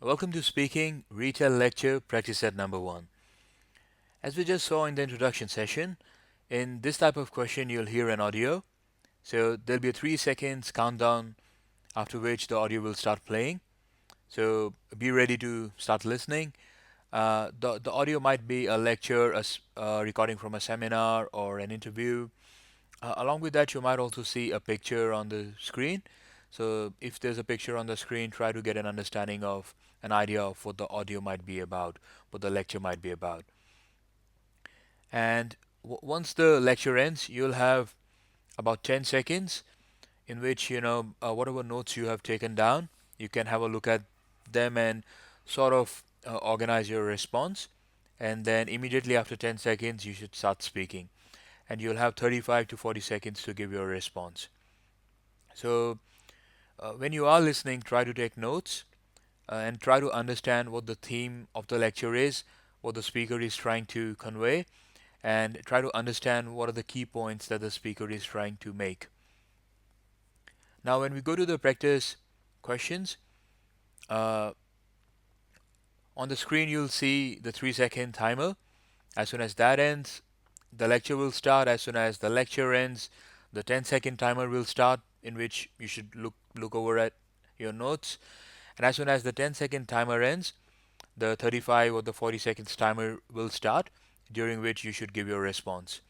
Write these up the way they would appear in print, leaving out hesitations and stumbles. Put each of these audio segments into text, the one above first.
Welcome to Speaking Retell Lecture Practice Set number 1. As we just saw in the introduction session, in this type of question you'll hear an audio. So there'll be a 3 seconds countdown after which the audio will start playing. So be ready to start listening. The audio might be a lecture, a recording from a seminar or an interview. Along with that, you might also see a picture on the screen. So if there's a picture on the screen, try to get an understanding of an idea of what the audio might be about, what the lecture might be about. And once the lecture ends, you'll have about 10 seconds in which, whatever notes you have taken down, you can have a look at them and sort of organize your response. And then immediately after 10 seconds, you should start speaking. And you'll have 35 to 40 seconds to give your response. So when you are listening, try to take notes and try to understand what the theme of the lecture is, what the speaker is trying to convey, and try to understand what are the key points that the speaker is trying to make. Now, when we go to the practice questions, uh, on the screen you'll see the 3 second timer. As soon as that ends, the lecture will start. As soon as the lecture ends, the 10-second timer will start, in which you should look over at your notes. And as soon as the 10-second timer ends, the 35 or the 40 seconds timer will start, during which you should give your response.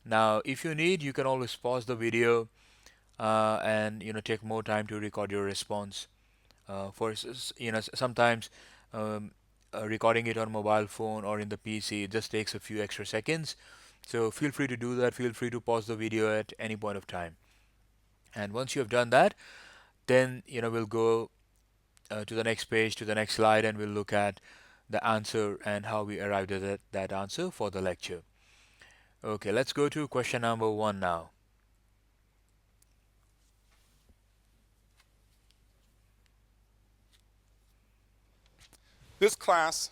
Now, if you need, you can always pause the video and take more time to record your response. Sometimes um, recording it on mobile phone or in the PC it just takes a few extra seconds. So feel free to do that. Feel free to pause the video at any point of time. And once you have done that, then we'll go to the next page, to the next slide, and we'll look at the answer and how we arrived at that answer for the lecture. Okay, let's go to question number 1 now. This class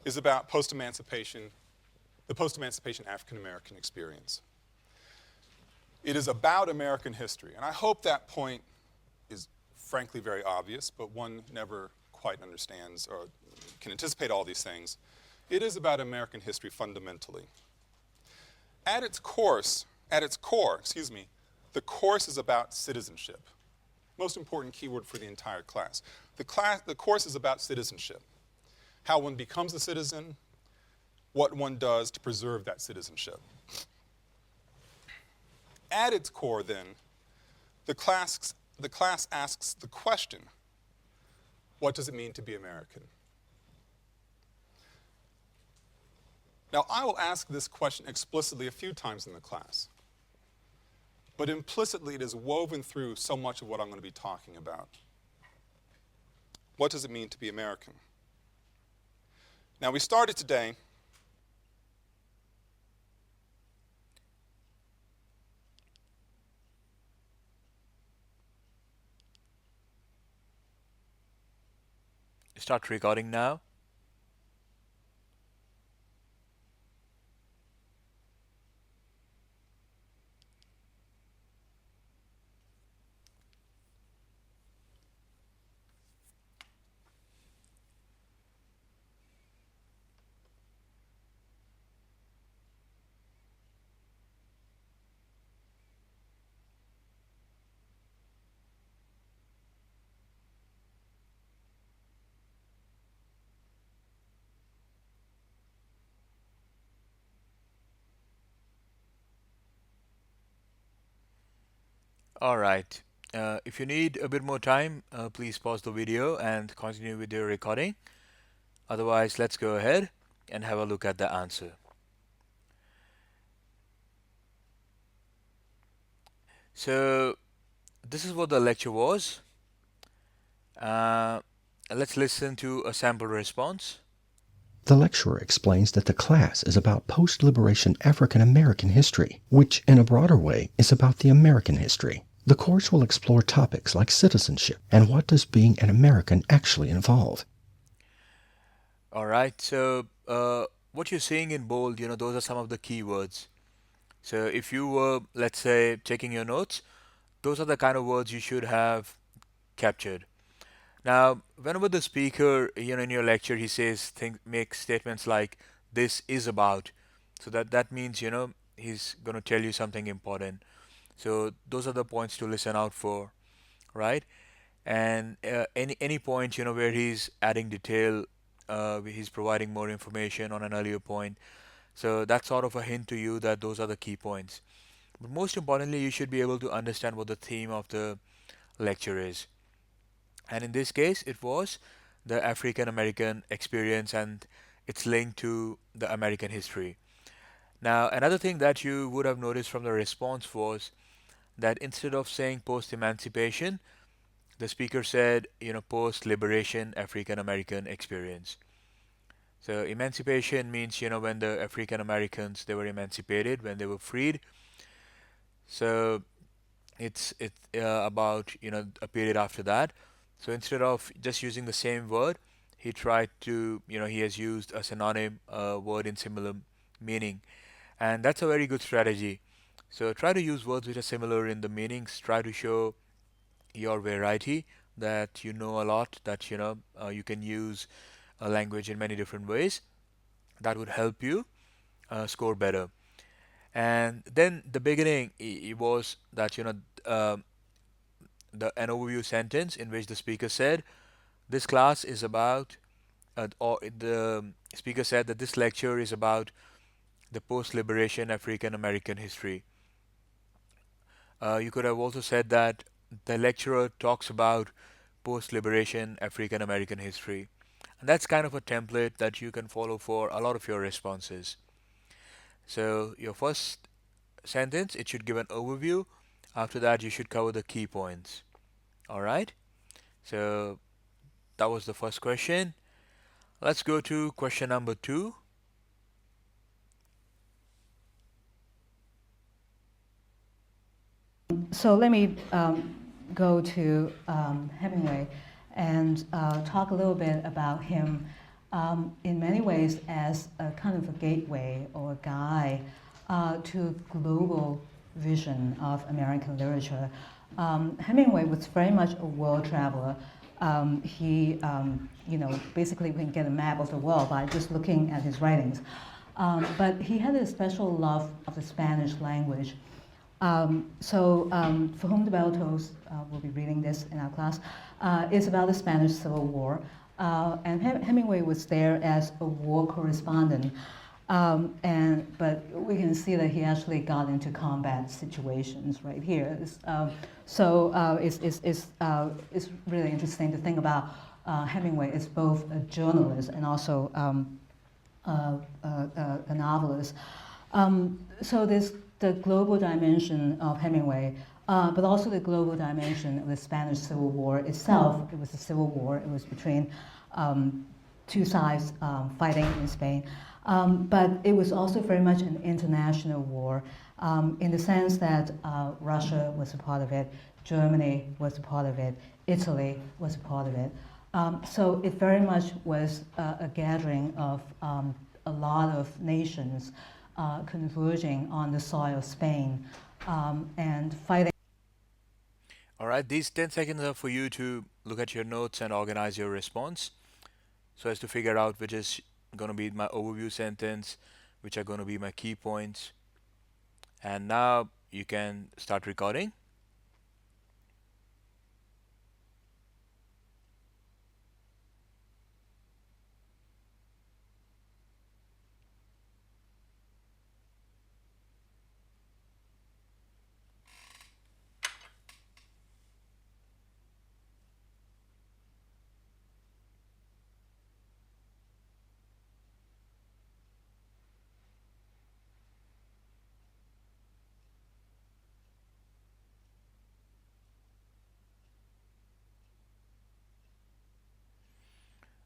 is about post-emancipation, the post-emancipation African-American experience. It is about American history, and I hope that point is frankly very obvious, but one never quite understands or can anticipate all these things. It is about American history fundamentally. At its core, the course is about citizenship. Most important keyword for the entire class. The course is about citizenship. How one becomes a citizen, what one does to preserve that citizenship. At its core, then, the class asks the question, what does it mean to be American? Now, I will ask this question explicitly a few times in the class, but implicitly it is woven through so much of what I'm going to be talking about. What does it mean to be American? Now, we started today Start recording now. All right. If you need a bit more time, please pause the video and continue with your recording. Otherwise, let's go ahead and have a look at the answer. So, this is what the lecture was. Let's listen to a sample response. The lecturer explains that the class is about post-liberation African American history, which, in a broader way, is about the American history. The course will explore topics like citizenship and what does being an American actually involve. All right. So, what you're seeing in bold, those are some of the keywords. So, if you were, let's say, taking your notes, those are the kind of words you should have captured. Now, whenever the speaker, in your lecture, he says, makes statements like, this is about. So that means, he's going to tell you something important. So those are the points to listen out for, right? And any point, where he's adding detail, he's providing more information on an earlier point. So that's sort of a hint to you that those are the key points. But most importantly, you should be able to understand what the theme of the lecture is. And in this case, it was the African American experience and its link to the American history. Now, another thing that you would have noticed from the response was that instead of saying post emancipation, the speaker said, post liberation African American experience. So, emancipation means, when the African Americans they were emancipated, when they were freed. So, it's about a period after that. So instead of just using the same word, he tried to he has used a synonym word in similar meaning, and that's a very good strategy. So try to use words which are similar in the meanings. Try to show your variety, that you know a lot, that you can use a language in many different ways. That would help you score better. And then the beginning, it was that uh, an overview sentence in which the speaker said, this class is about, or the speaker said that this lecture is about the post-liberation African American history. You could have also said that the lecturer talks about post-liberation African American history. And that's kind of a template that you can follow for a lot of your responses. So your first sentence, it should give an overview. After that, you should cover the key points. All right? So that was the first question. Let's go to question number 2. So let me go to Hemingway and talk a little bit about him in many ways as a kind of a gateway or a guide to global vision of American literature. Hemingway was very much a world traveler. He, basically we can get a map of the world by just looking at his writings. But he had a special love of the Spanish language. For whom the bell tolls, we'll be reading this in our class, is about the Spanish Civil War. And Hemingway was there as a war correspondent. But we can see that he actually got into combat situations right here. It's really interesting to think about Hemingway as both a journalist and also a novelist. There's the global dimension of Hemingway, but also the global dimension of the Spanish Civil War itself. It was a civil war. It was between two sides fighting in Spain. But it was also very much an international war in the sense that Russia was a part of it, Germany was a part of it, Italy was a part of it. So it very much was a gathering of a lot of nations converging on the soil of Spain and fighting. All right, these 10 seconds are for you to look at your notes and organize your response so as to figure out which is going to be my overview sentence, which are going to be my key points. And now you can start recording.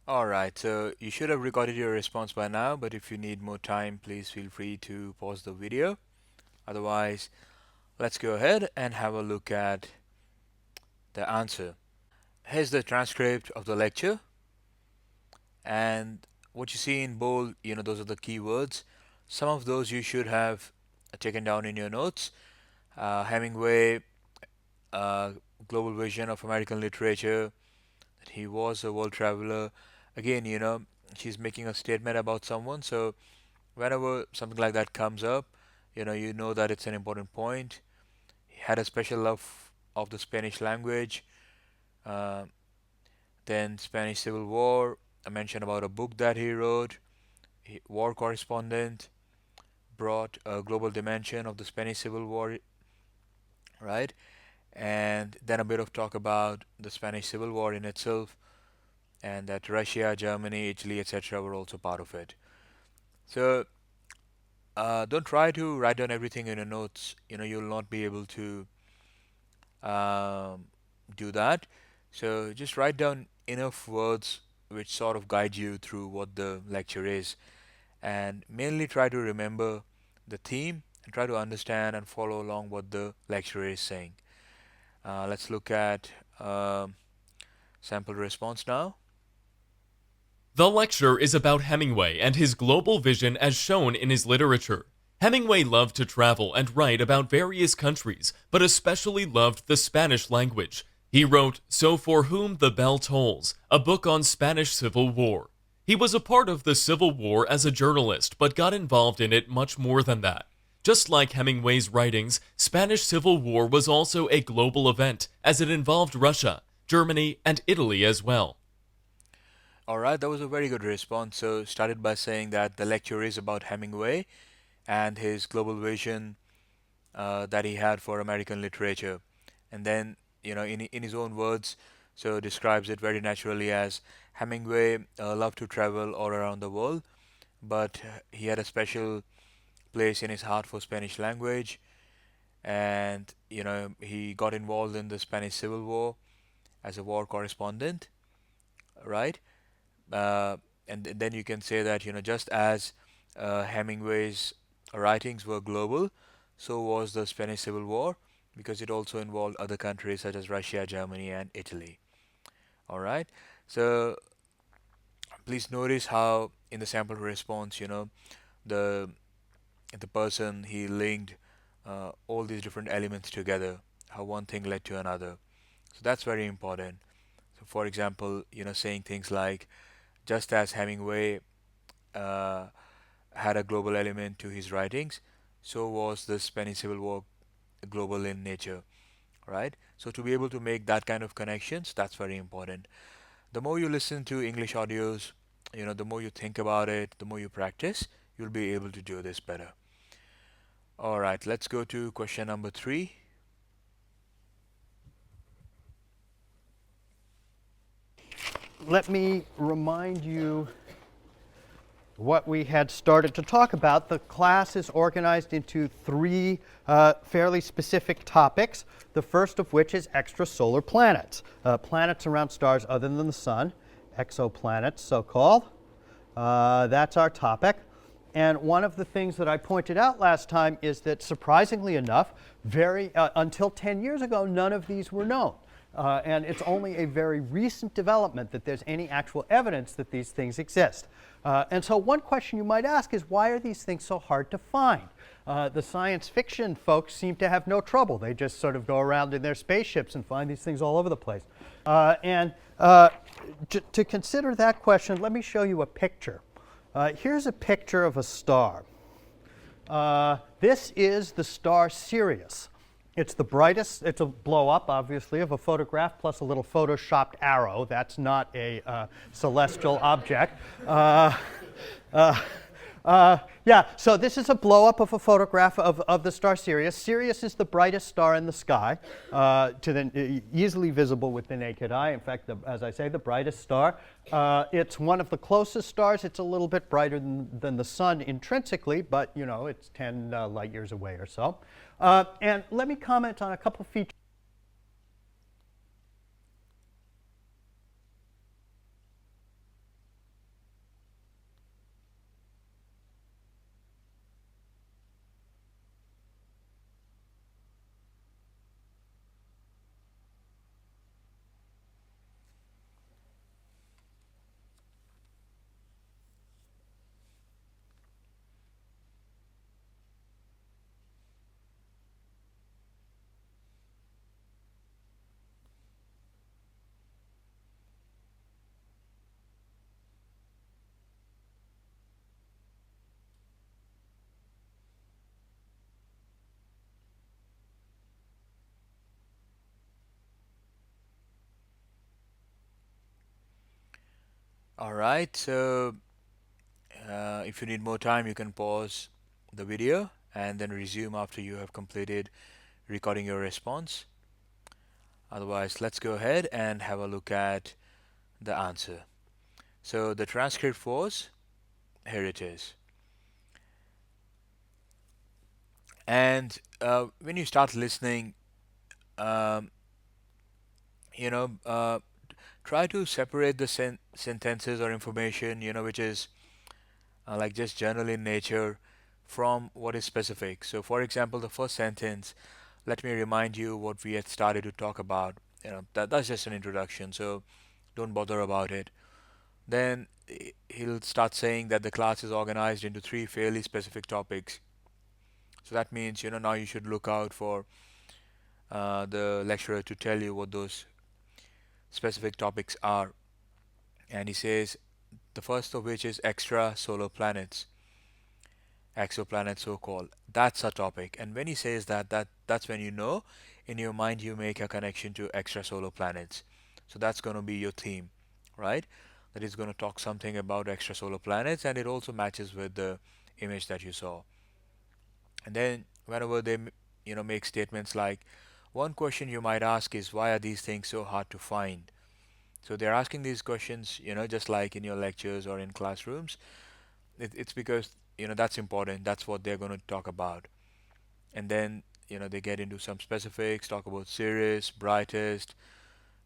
Alright, so you should have recorded your response by now, but if you need more time, please feel free to pause the video. Otherwise, let's go ahead and have a look at the answer. Here's the transcript of the lecture, and what you see in bold, those are the keywords. Some of those you should have taken down in your notes. Hemingway, global vision of American literature, that he was a world traveler. Again, she's making a statement about someone. So whenever something like that comes up, you know that it's an important point. He had a special love of the Spanish language. Uh, then Spanish Civil War. I mentioned about a book that he wrote. War correspondent, brought a global dimension of the Spanish Civil War, right? And then a bit of talk about the Spanish Civil War in itself, and that Russia, Germany, Italy, etc. were also part of it. So don't try to write down everything in your notes. You'll not be able to um, do that. So just write down enough words which sort of guide you through what the lecture is, and mainly try to remember the theme and try to understand and follow along what the lecturer is saying. Let's look at sample response now. The lecture is about Hemingway and his global vision as shown in his literature. Hemingway loved to travel and write about various countries, but especially loved the Spanish language. He wrote So For Whom the Bell Tolls, a book on Spanish Civil War. He was a part of the Civil War as a journalist, but got involved in it much more than that. Just like Hemingway's writings, Spanish Civil War was also a global event, as it involved Russia, Germany, and Italy as well. All right, that was a very good response. So started by saying that the lecture is about Hemingway and his global vision that he had for American literature, and then in his own words, so describes it very naturally as Hemingway loved to travel all around the world, but he had a special place in his heart for Spanish language, and he got involved in the Spanish Civil War as a war correspondent, right? Uh, and then you can say that just as Hemingway's writings were global, so was the Spanish Civil War, because it also involved other countries such as Russia, Germany, and Italy. All right. So please notice how in the sample response, the the person he linked all these different elements together, how one thing led to another. So that's very important. So for example, saying things like, just as Hemingway uh, had a global element to his writings, so was the Spanish Civil War global in nature, right? So to be able to make that kind of connections, that's very important. The more you listen to English audios, the more you think about it, the more you practice, you'll be able to do this better. All right, let's go to question number 3. Let me remind you what we had started to talk about. The class is organized into 3 fairly specific topics, the first of which is extrasolar planets, planets around stars other than the sun, exoplanets so-called. That's our topic. And one of the things that I pointed out last time is that, surprisingly enough, until 10 years ago, none of these were known. And it's only a very recent development that there's any actual evidence that these things exist. And so one question you might ask is, why are these things so hard to find? The science fiction folks seem to have no trouble. They just sort of go around in their spaceships and find these things all over the place. To consider that question, let me show you a picture. Here's a picture of a star. This is the star Sirius. It's the brightest, it's a blow-up, obviously, of a photograph plus a little photoshopped arrow. That's not a celestial object. Yeah, so this is a blow-up of a photograph of the star Sirius. Sirius is the brightest star in the sky, easily visible with the naked eye. In fact, as I say, the brightest star. It's one of the closest stars. It's a little bit brighter than the sun intrinsically, but it's 10 light years away or so. And let me comment on a couple features. All right, so if you need more time, you can pause the video and then resume after you have completed recording your response. Otherwise, let's go ahead and have a look at the answer. So the transcript was, here it is. And when you start listening, um, you know, try to separate the sentences or information, which is like just general in nature from what is specific. So, for example, the first sentence, let me remind you what we had started to talk about. That's just an introduction, so don't bother about it. Then he'll start saying that the class is organized into three fairly specific topics. So that means, now you should look out for the lecturer to tell you what those specific topics are. And he says the first of which is extra solar planets, exoplanets so called. That's a topic. And when he says that's when in your mind you make a connection to extrasolar planets. So that's going to be your theme, right? That is going to talk something about extrasolar planets, and it also matches with the image that you saw. And then whenever they make statements like, one question you might ask is, why are these things so hard to find? So they're asking these questions, just like in your lectures or in classrooms. It's because that's important. That's what they're going to talk about. And then they get into some specifics, talk about Sirius, brightest.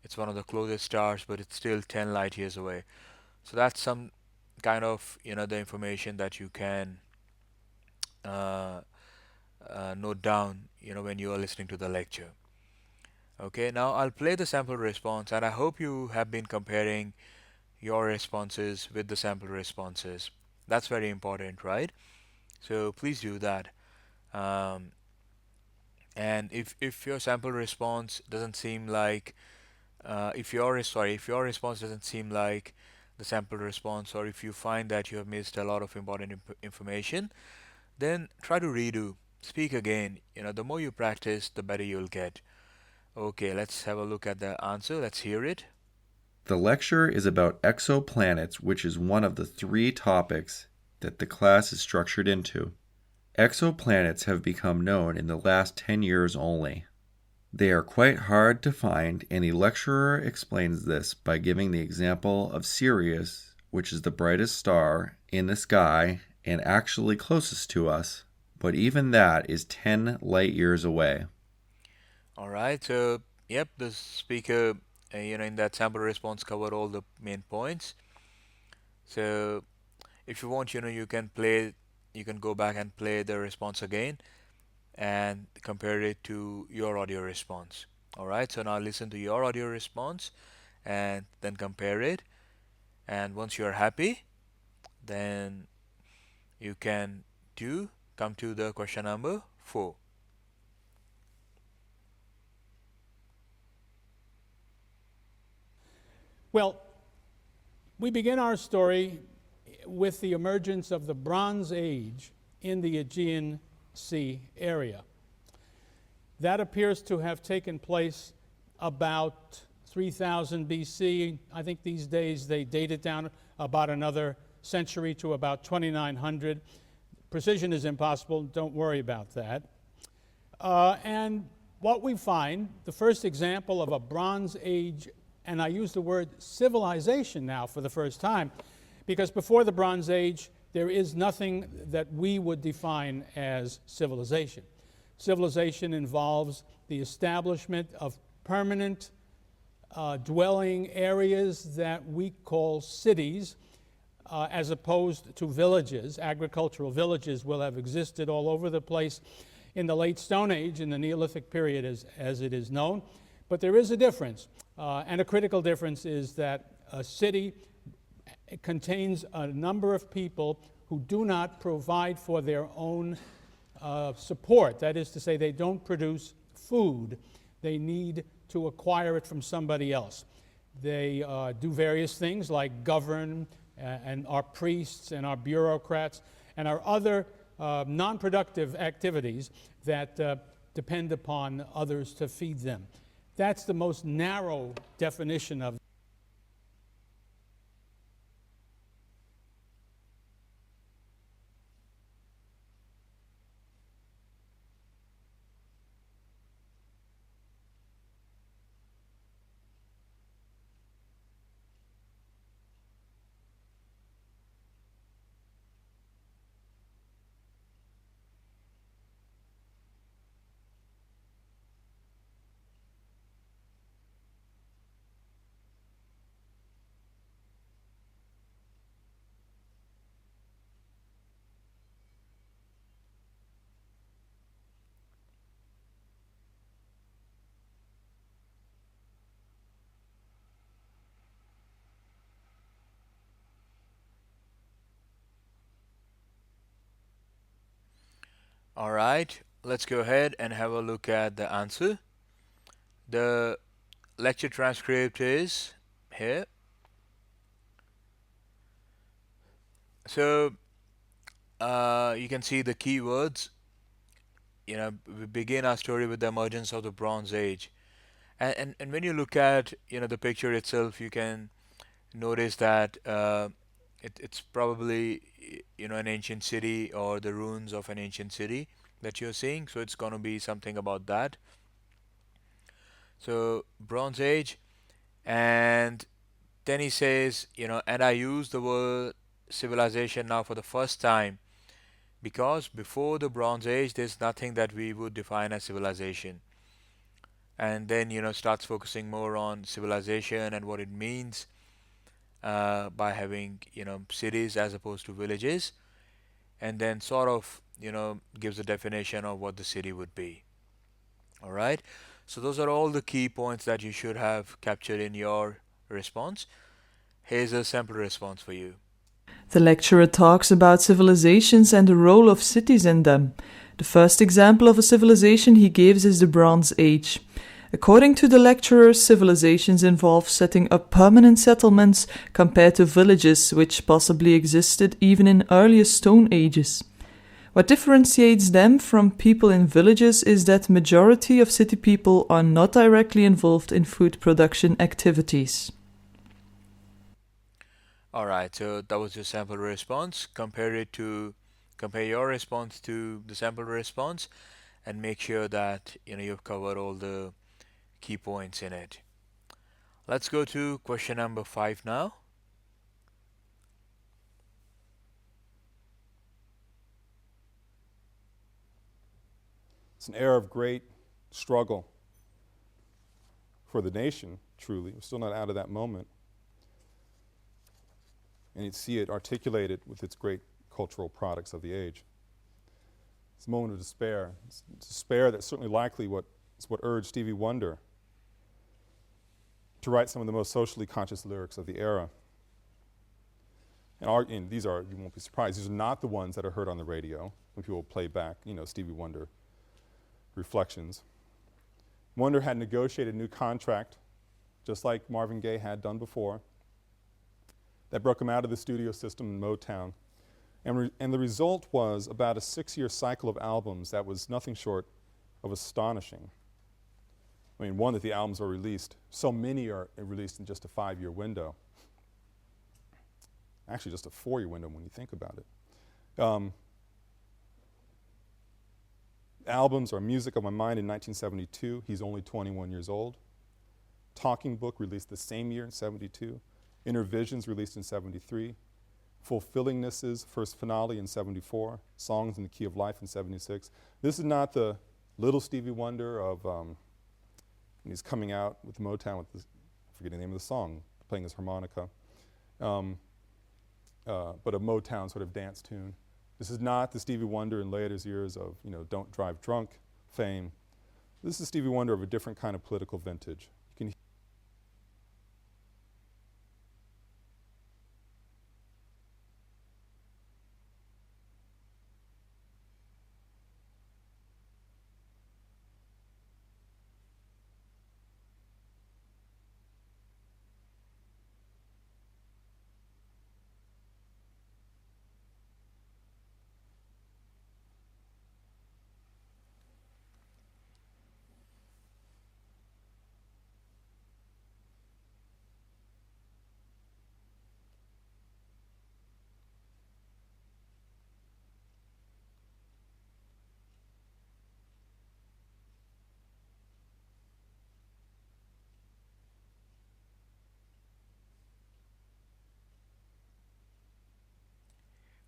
It's one of the closest stars, but it's still 10 light years away. So that's some kind of the information that you can uh, note down when you are listening to the lecture. Okay, now I'll play the sample response, and I hope you have been comparing your responses with the sample responses. That's very important, right? So please do that. Um, and if your sample response doesn't seem like if your response doesn't seem like the sample response, or if you find that you have missed a lot of important information, then try to redo. Speak again. The more you practice, the better you'll get. Okay, let's have a look at the answer. Let's hear it. The lecture is about exoplanets, which is one of the three topics that the class is structured into. Exoplanets have become known in the last 10 years only. They are quite hard to find, and the lecturer explains this by giving the example of Sirius, which is the brightest star in the sky and actually closest to us, but even that is 10 light years away. All right. So, yep, the speaker, in that sample response covered all the main points. So, if you want, you can go back and play the response again and compare it to your audio response. All right. So now listen to your audio response and then compare it. And once you're happy, then you can come to the question number 4. Well, we begin our story with the emergence of the Bronze Age in the Aegean Sea area. That appears to have taken place about 3000 BC. I think these days they date it down about another century to about 2900. Precision is impossible, don't worry about that. And what we find, the first example of a Bronze Age, and I use the word civilization now for the first time, because before the Bronze Age, there is nothing that we would define as civilization. Civilization involves the establishment of permanent dwelling areas that we call cities, as opposed to villages. Agricultural villages will have existed all over the place in the late Stone Age, in the Neolithic period as it is known. But there is a difference, and a critical difference is that a city contains a number of people who do not provide for their own support. That is to say, they don't produce food. They need to acquire it from somebody else. They do various things like govern and are priests and are bureaucrats and are other non-productive activities that depend upon others to feed them. That's the most narrow definition of All right, let's go ahead and have a look at the answer. The lecture transcript is here. So you can see the keywords. We begin our story with the emergence of the Bronze Age. And when you look at, the picture itself, you can notice that it's probably, an ancient city or the ruins of an ancient city that you're seeing. So it's going to be something about that. So Bronze Age, and then he says, and I use the word civilization now for the first time because before the Bronze Age, there's nothing that we would define as civilization. And then, starts focusing more on civilization and what it means by having, cities as opposed to villages, and then sort of, gives a definition of what the city would be. All right. So those are all the key points that you should have captured in your response. Here's a sample response for you. The lecturer talks about civilizations and the role of cities in them. The first example of a civilization he gives is the Bronze Age. According to the lecturer, civilizations involve setting up permanent settlements compared to villages which possibly existed even in earlier Stone Ages. What differentiates them from people in villages is that majority of city people are not directly involved in food production activities. All right, so that was your sample response. Compare your response to the sample response, and make sure that you've covered all the key points in it. Let's go to question number 5 now. It's an era of great struggle for the nation, truly. We're still not out of that moment. And you'd see it articulated with its great cultural products of the age. It's a moment of despair. It's despair that's certainly likely what urged Stevie Wonder to write some of the most socially conscious lyrics of the era. And these are, you won't be surprised, these are not the ones that are heard on the radio when people play back, Stevie Wonder reflections. Wonder had negotiated a new contract, just like Marvin Gaye had done before, that broke him out of the studio system in Motown. And the result was about a 6-year cycle of albums that was nothing short of astonishing. I mean, one, that the albums are released. So many are released in just a 5-year window. Actually, just a 4-year window when you think about it. Albums are Music of My Mind in 1972. He's only 21 years old. Talking Book released the same year in 72. Inner Visions released in 73. Fulfillingness's first finale in 74. Songs in the Key of Life in 76. This is not the little Stevie Wonder of when he's coming out with Motown with this, I forget the name of the song, playing his harmonica, but a Motown sort of dance tune. This is not the Stevie Wonder in later years of, Don't Drive Drunk fame. This is Stevie Wonder of a different kind of political vintage. You can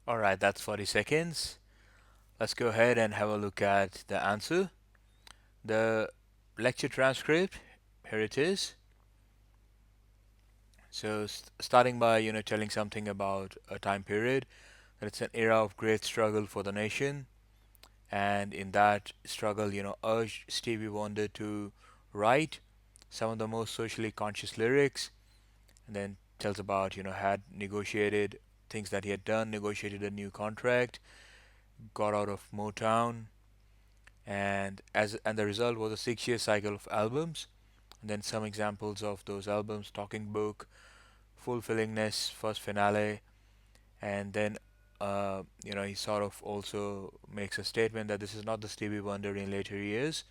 All right, that's 40 seconds. Let's go ahead and have a look at the answer. The lecture transcript, here it is. So starting by, telling something about a time period, that it's an era of great struggle for the nation. And in that struggle, urged Stevie Wonder to write some of the most socially conscious lyrics, and then tells about, had negotiated things that he had done, negotiated a new contract, got out of Motown, and the result was a 6 year cycle of albums. And then some examples of those albums: Talking Book, Fulfillingness, First Finale. And then he sort of also makes a statement that this is not the Stevie Wonder in later years.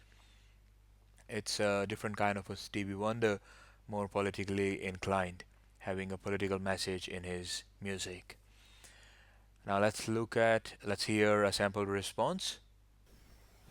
It's a different kind of a Stevie Wonder, more politically inclined, having a political message in his music. Now let's hear a sample response.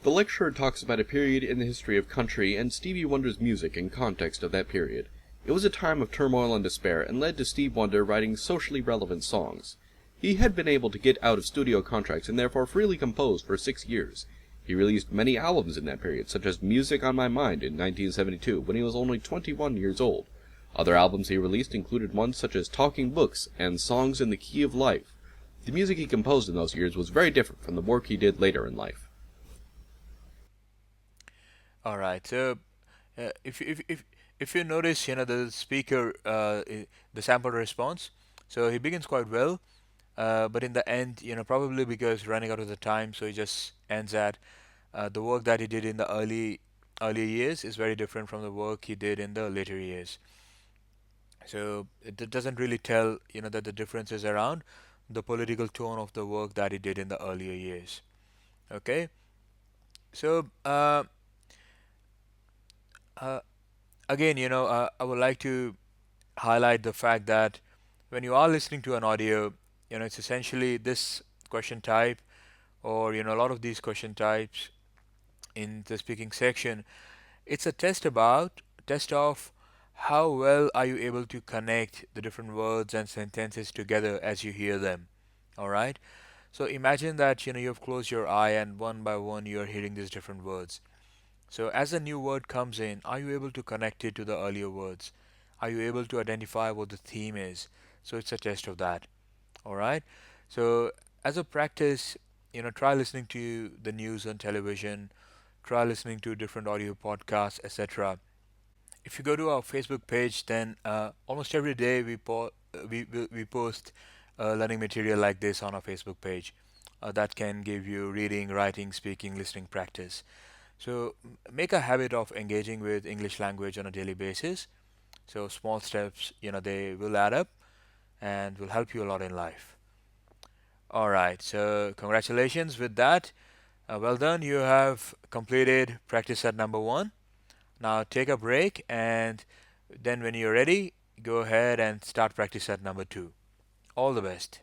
The lecturer talks about a period in the history of country and Stevie Wonder's music in context of that period. It was a time of turmoil and despair and led to Steve Wonder writing socially relevant songs. He had been able to get out of studio contracts and therefore freely composed for 6 years. He released many albums in that period, such as Music on My Mind in 1972, when he was only 21 years old. Other albums he released included ones such as Talking Books and Songs in the Key of Life. The music he composed in those years was very different from the work he did later in life. All right. So, if you notice, the speaker, the sample response. So he begins quite well, but in the end, probably because running out of the time, so he just ends at the work that he did in the early years is very different from the work he did in the later years. So it doesn't really tell, that the difference is around the political tone of the work that he did in the earlier years. Okay. So uh, again, I would like to highlight the fact that when you are listening to an audio, it's essentially this question type, or a lot of these question types in the speaking section. It's a test of how well are you able to connect the different words and sentences together as you hear them. All right. So imagine that you've closed your eye and one by one you're hearing these different words. So as a new word comes in, are you able to connect it to the earlier words? Are you able to identify what the theme is? So it's a test of that. All right. So as a practice, try listening to the news on television, try listening to different audio podcasts, etc. If you go to our Facebook page, then almost every day we post learning material like this on our Facebook page that can give you reading, writing, speaking, listening practice. So make a habit of engaging with English language on a daily basis. So small steps, they will add up and will help you a lot in life. All right, so congratulations with that. Well done, you have completed practice set number 1. Now take a break, and then when you're ready, go ahead and start practice set number 2. All the best.